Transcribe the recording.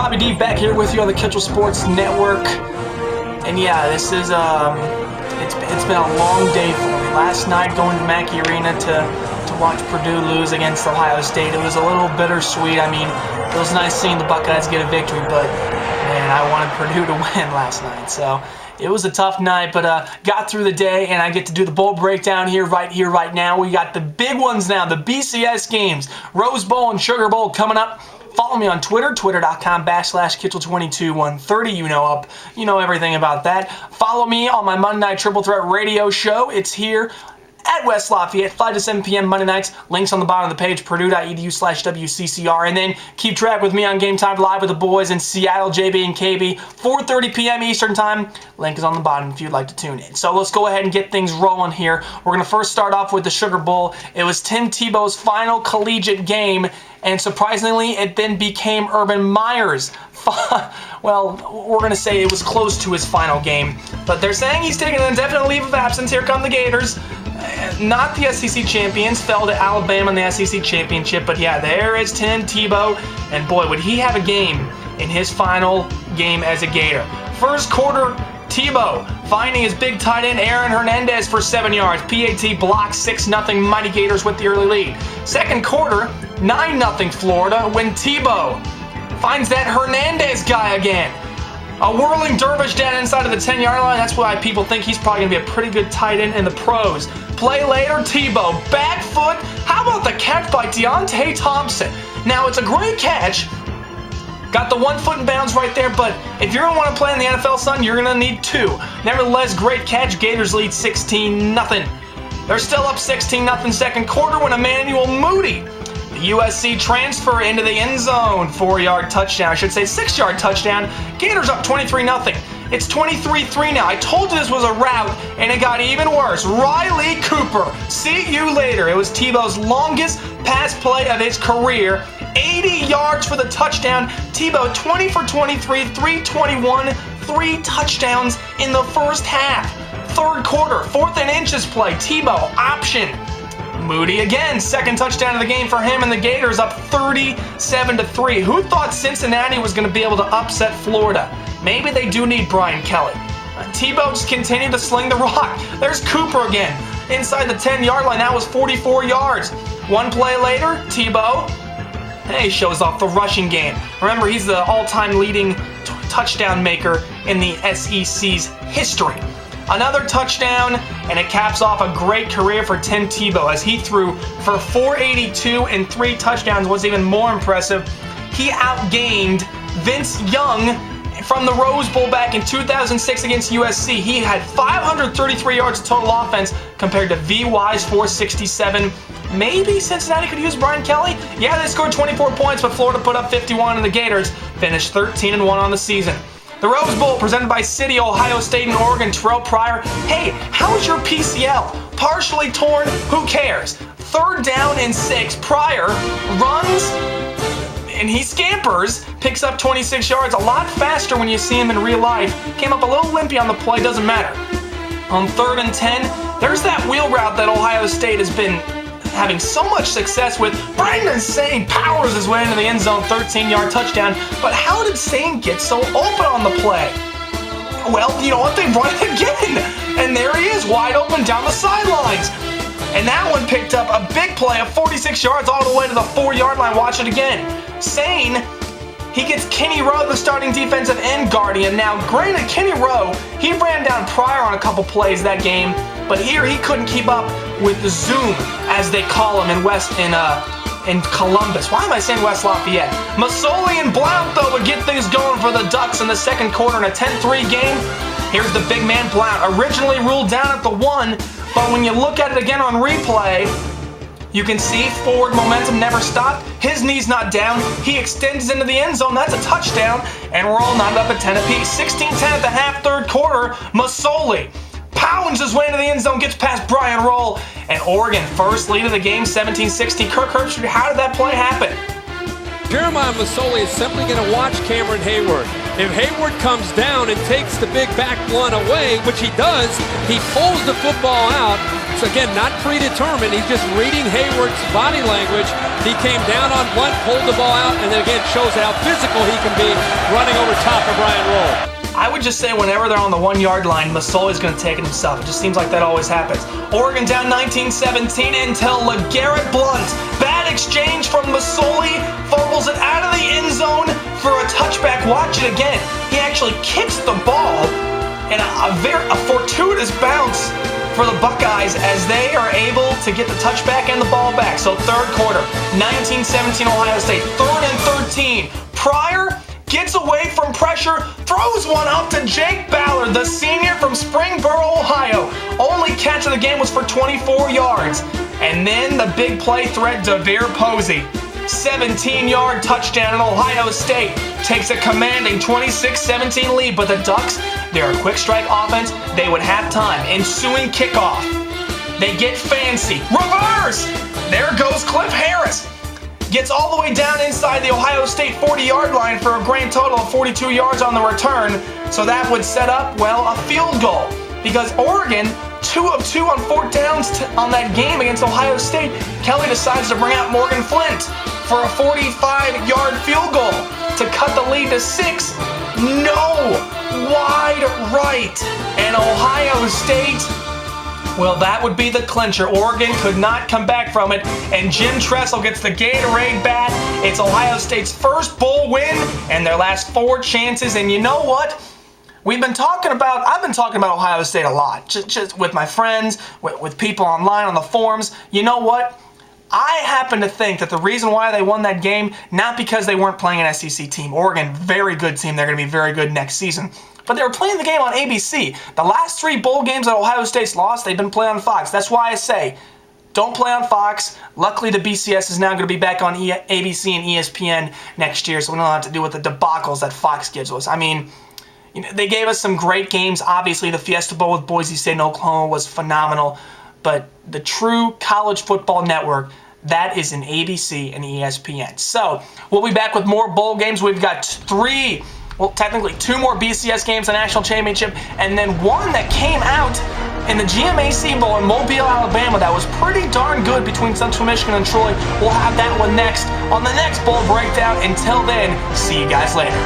Bobby D back here with you on the KITCHEL Sports Network. And yeah, this is it's been a long day for me. Last night going to Mackey Arena to watch Purdue lose against Ohio State. It was a little bittersweet. I mean, it was nice seeing the Buckeyes get a victory, but man, I wanted Purdue to win last night. So it was a tough night, but got through the day, and I get to do the bowl breakdown right now. We got the big ones now, the BCS games, Rose Bowl and Sugar Bowl coming up. Follow me on Twitter, twitter.com/Kitchel22130. You know everything about that. Follow me on my Monday Night Triple Threat radio show. It's here at West Lafayette, 5 to 7 p.m. Monday nights. Links on the bottom of the page, purdue.edu/WCCR. And then keep track with me on Game Time Live with the boys in Seattle, JB and KB, 4:30 p.m. Eastern Time. Link is on the bottom if you'd like to tune in. So let's go ahead and get things rolling here. We're going to first start off with the Sugar Bowl. It was Tim Tebow's final collegiate game, and surprisingly, it then became Urban Meyer's. Well, we're going to say it was close to his final game, but they're saying he's taking an indefinite leave of absence. Here come the Gators. Not the SEC champions, fell to Alabama in the SEC championship, but yeah, there is Tim Tebow, and boy, would he have a game in his final game as a Gator. First quarter, Tebow finding his big tight end Aaron Hernandez for 7 yards. PAT block, 6-0 Mighty Gators with the early lead. Second quarter, 9-0 Florida when Tebow finds that Hernandez guy again. A whirling dervish down inside of the 10-yard line. That's why people think he's probably going to be a pretty good tight end in the pros. Play later, Tebow, back foot. How about the catch by Deontay Thompson? Now, it's a great catch. Got the 1 foot in bounds right there, but if you're going to want to play in the NFL, son, you're going to need 2. Nevertheless, great catch. Gators lead 16-0. They're still up 16-0 second quarter when Emmanuel Moody, the USC transfer, into the end zone. 4-yard touchdown. I should say 6-yard touchdown. Gators up 23-0. It's 23-3 now. I told you this was a rout, and it got even worse. Riley Cooper. See you later. It was Tebow's longest pass play of his career. 80 yards for the touchdown. Tebow 20 for 23, 321, 3 touchdowns in the first half. Third quarter, 4th and inches play. Tebow, option. Moody again, second touchdown of the game for him, and the Gators up 37-3. Who thought Cincinnati was going to be able to upset Florida? Maybe they do need Brian Kelly. Tebow just continued to sling the rock. There's Cooper again, inside the 10-yard line. That was 44 yards. One play later, Tebow, he shows off the rushing game. Remember, he's the all-time leading touchdown maker in the SEC's history. Another touchdown, and it caps off a great career for Tim Tebow as he threw for 482 and 3 touchdowns. What's even more impressive, he outgained Vince Young from the Rose Bowl back in 2006 against USC. He had 533 yards of total offense compared to VY's 467. Maybe Cincinnati could use Brian Kelly? Yeah, they scored 24 points, but Florida put up 51, and the Gators finished 13-1 on the season. The Rose Bowl presented by City, Ohio State, and Oregon. Terrell Pryor. Hey, how's your PCL? Partially torn? Who cares? 3rd down and 6. Pryor runs, and he scampers, picks up 26 yards. A lot faster when you see him in real life. Came up a little limpy on the play, doesn't matter. On 3rd and 10, there's that wheel route that Ohio State has been having so much success with. Brandon Sane powers his way into the end zone, 13-yard touchdown. But how did Sane get so open on the play? Well, you know what? They run it again. And there he is, wide open down the sidelines. And that one picked up a big play of 46 yards all the way to the 4-yard line. Watch it again. Sane, he gets Kenny Rowe, the starting defensive end guardian. Now, granted, Kenny Rowe, he ran down Pryor on a couple plays that game, but here he couldn't keep up with the Zoom, as they call him in Columbus. Why am I saying West Lafayette? Masoli and Blount, though, would get things going for the Ducks in the second quarter in a 10-3 game. Here's the big man Blount, originally ruled down at the 1, but when you look at it again on replay, you can see forward momentum never stopped. His knee's not down. He extends into the end zone. That's a touchdown, and we're all knotted up at 10 apiece. 16-10 at the half, third quarter. Masoli pounds his way into the end zone, gets past Brian Roll, and Oregon first lead of the game, 17-60. Kirk Herbstreit, how did that play happen? Jeremiah Masoli is simply going to watch Cameron Hayward. If Hayward comes down and takes the big back one away, which he does, he pulls the football out it's, again, not predetermined. He's just reading Hayward's body language. He came down on one, pulled the ball out, and then again shows how physical he can be running over top of Brian Roll. I would just say whenever they're on the 1 yard line, Masoli's going to take it himself. It just seems like that always happens. Oregon down 19-17 until LeGarrette Blount. Bad exchange from Masoli. Fumbles it out of the end zone for a touchback. Watch it again. He actually kicks the ball and a fortuitous bounce for the Buckeyes as they are able to get the touchback and the ball back. So third quarter, 19-17 Ohio State, 3rd and 13. Pryor gets away from pressure, throws one up to Jake Ballard, the senior from Springboro, Ohio. Only catch of the game was for 24 yards. And then the big play threat, DeVere Posey. 17-yard touchdown, and Ohio State takes a commanding 26-17 lead. But the Ducks, they're a quick strike offense. They would have time. Ensuing kickoff. They get fancy. Reverse! There goes Cliff Harris. Gets all the way down inside the Ohio State 40-yard line for a grand total of 42 yards on the return. So that would set up, well, a field goal. Because Oregon, 2 of 2 on 4th downs on that game against Ohio State, Kelly decides to bring out Morgan Flint for a 45-yard field goal to cut the lead to 6. No! Wide right. And Ohio State, well, that would be the clincher. Oregon could not come back from it, and Jim Tressel gets the Gatorade bat. It's Ohio State's first bowl win and their last 4 chances. And you know what? I've been talking about Ohio State a lot, just with my friends, with people online on the forums. You know what? I happen to think that the reason why they won that game, not because they weren't playing an SEC team. Oregon, very good team. They're going to be very good next season. But they were playing the game on ABC. The last 3 bowl games that Ohio State's lost, they've been playing on Fox. That's why I say, don't play on Fox. Luckily, the BCS is now going to be back on ABC and ESPN next year, so we don't have to deal with the debacles that Fox gives us. I mean, you know, they gave us some great games. Obviously, the Fiesta Bowl with Boise State and Oklahoma was phenomenal. But the true college football network, that is in ABC and ESPN. So we'll be back with more bowl games. We've got 3, well, technically 2 more BCS games, the national championship, and then one that came out in the GMAC Bowl in Mobile, Alabama that was pretty darn good between Central Michigan and Troy. We'll have that one next on the next bowl breakdown. Until then, see you guys later.